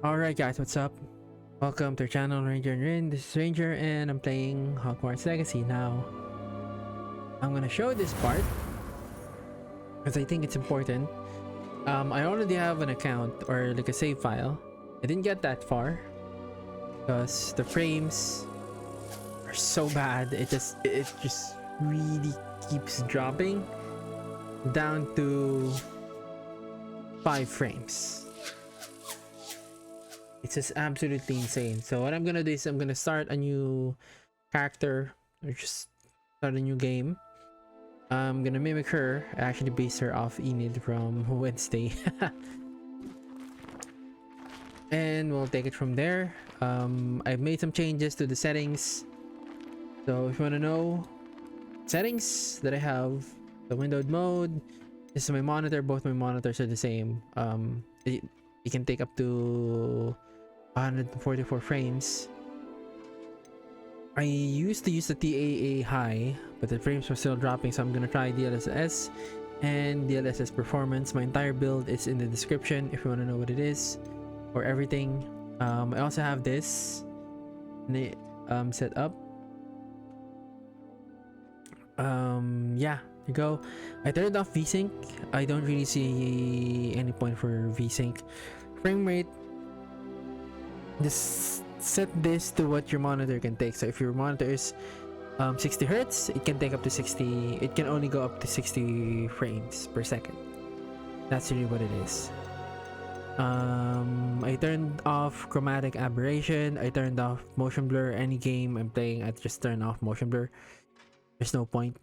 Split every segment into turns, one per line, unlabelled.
Alright guys, what's up? Welcome to our channel, Ranger and Rin. This is Ranger and I'm playing Hogwarts Legacy. Now, I'm gonna show this part because I think it's important. I already have an account or like a save file. I didn't get that far because the frames are so bad. It just really keeps dropping down to 5 frames. It's just absolutely insane. So what I'm gonna do is I'm gonna start a new character or just start a new game. I'm gonna mimic her. I actually based her off Enid from Wednesday. And we'll take it from there. I've made some changes to the settings. So if you wanna know settings that I have, the windowed mode, this is my monitor. Both my monitors are the same. You can take up to 144 frames. I used to use the TAA high, but the frames were still dropping, so I'm gonna try DLSS and DLSS performance. My entire build is in the description if you want to know what it is or everything. I also have this set up. Yeah, you go. I turned off VSync. I don't really see any point for VSync. Frame rate, just set this to what your monitor can take. So if your monitor is 60 hertz, it can take up to 60. It can only go up to 60 frames per second. That's really what it is. I turned off chromatic aberration. I turned off motion blur. Any game I'm playing, I just turn off motion blur. There's no point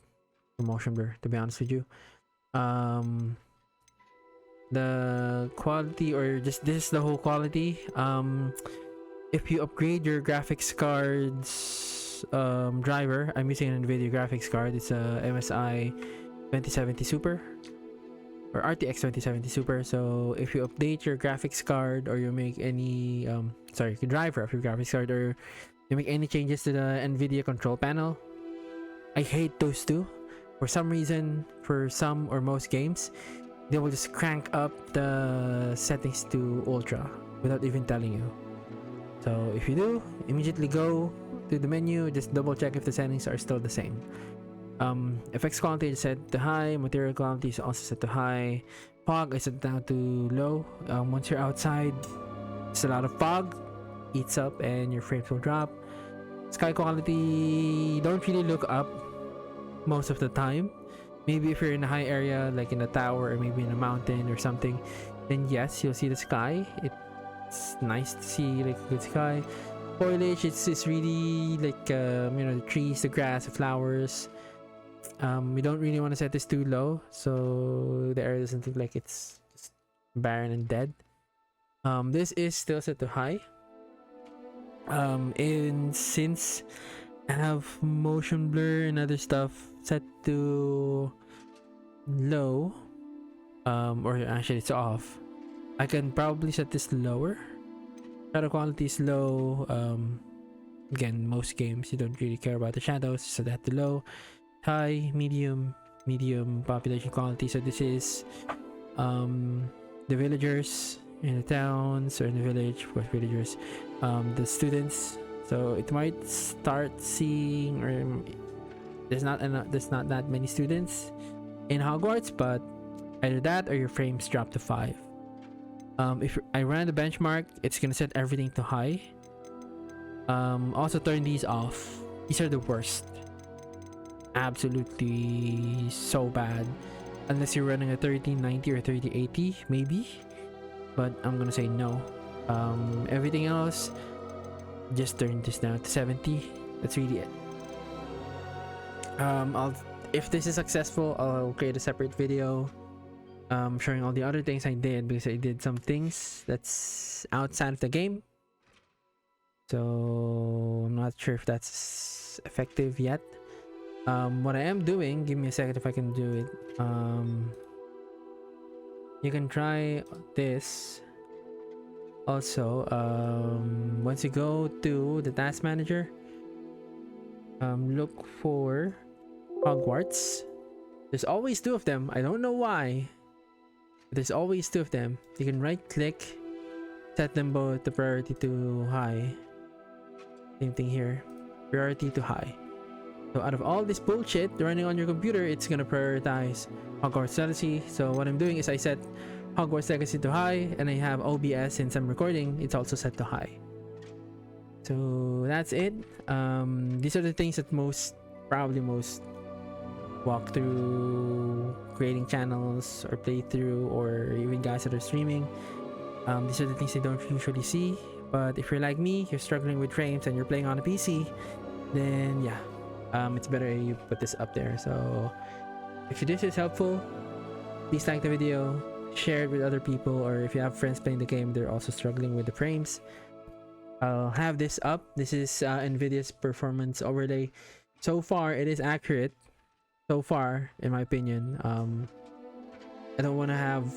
for motion blur, to be honest with you. The quality, or just this is the whole quality. If you upgrade your graphics card's driver, I'm using an NVIDIA graphics card. It's a MSI 2070 Super or RTX 2070 Super. So if you update your graphics card or you make any the driver of your graphics card, or you make any changes to the NVIDIA control panel, I hate those two. For some reason, for some or most games, they will just crank up the settings to ultra without even telling you. So if you do, immediately go to the menu, just double check if the settings are still the same. Effects quality is set to high, material quality is also set to high, fog is set down to low. Once you're outside, it's a lot of fog, eats up and your frames will drop. Sky quality, don't really look up most of the time. Maybe if you're in a high area, like in a tower or maybe in a mountain or something, then yes, you'll see the sky. It's nice to see like a good sky. Foliage, it's really like the trees, the grass, the flowers. We don't really want to set this too low, so the area doesn't look like it's just barren and dead. This is still set to high. And since I have motion blur and other stuff set to low, or actually it's off, I can probably set this lower. Shadow quality is low. Again, most games you don't really care about the shadows, so that to low. High, medium population quality. So this is the villagers in the towns or in the village, of course villagers, the students. So it might start seeing, or there's not that many students in Hogwarts, but either that or your frames drop to 5. If I ran the benchmark, it's gonna set everything to high. Also turn these off. These are the worst. Absolutely so bad. Unless you're running a 1390 or 3080, maybe. But I'm gonna say no. Everything else, just turn this down to 70. That's really it. If this is successful, I'll create a separate video showing all the other things I did, because I did some things that's outside of the game. So I'm not sure if that's effective yet. What I am doing, give me a second if I can do it. You can try this. Also, once you go to the task manager, look for Hogwarts. There's always 2 of them. I don't know why. There's always 2 of them. You can right click set them both to priority to high. Same thing here, priority to high. So out of all this bullshit running on your computer, it's gonna prioritize Hogwarts Legacy. So what I'm doing is I set Hogwarts Legacy to high, and I have OBS, since I'm recording, it's also set to high. So that's it. These are the things that probably most walkthrough creating channels or playthrough, or even guys that are streaming, these are the things they don't usually see. But if you're like me, you're struggling with frames and you're playing on a PC, then yeah, it's better you put this up there. So if this is helpful, please like the video, share it with other people, or if you have friends playing the game, they're also struggling with the frames, I'll have this up. This is NVIDIA's performance overlay. So far it is accurate, so far in my opinion. I don't want to have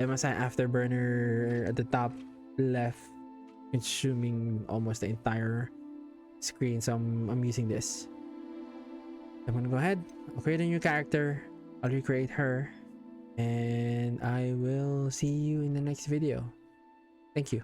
MSI Afterburner at the top left consuming almost the entire screen, so I'm using this. I'm gonna go ahead, I'll create a new character, I'll recreate her, and I will see you in the next video. Thank you.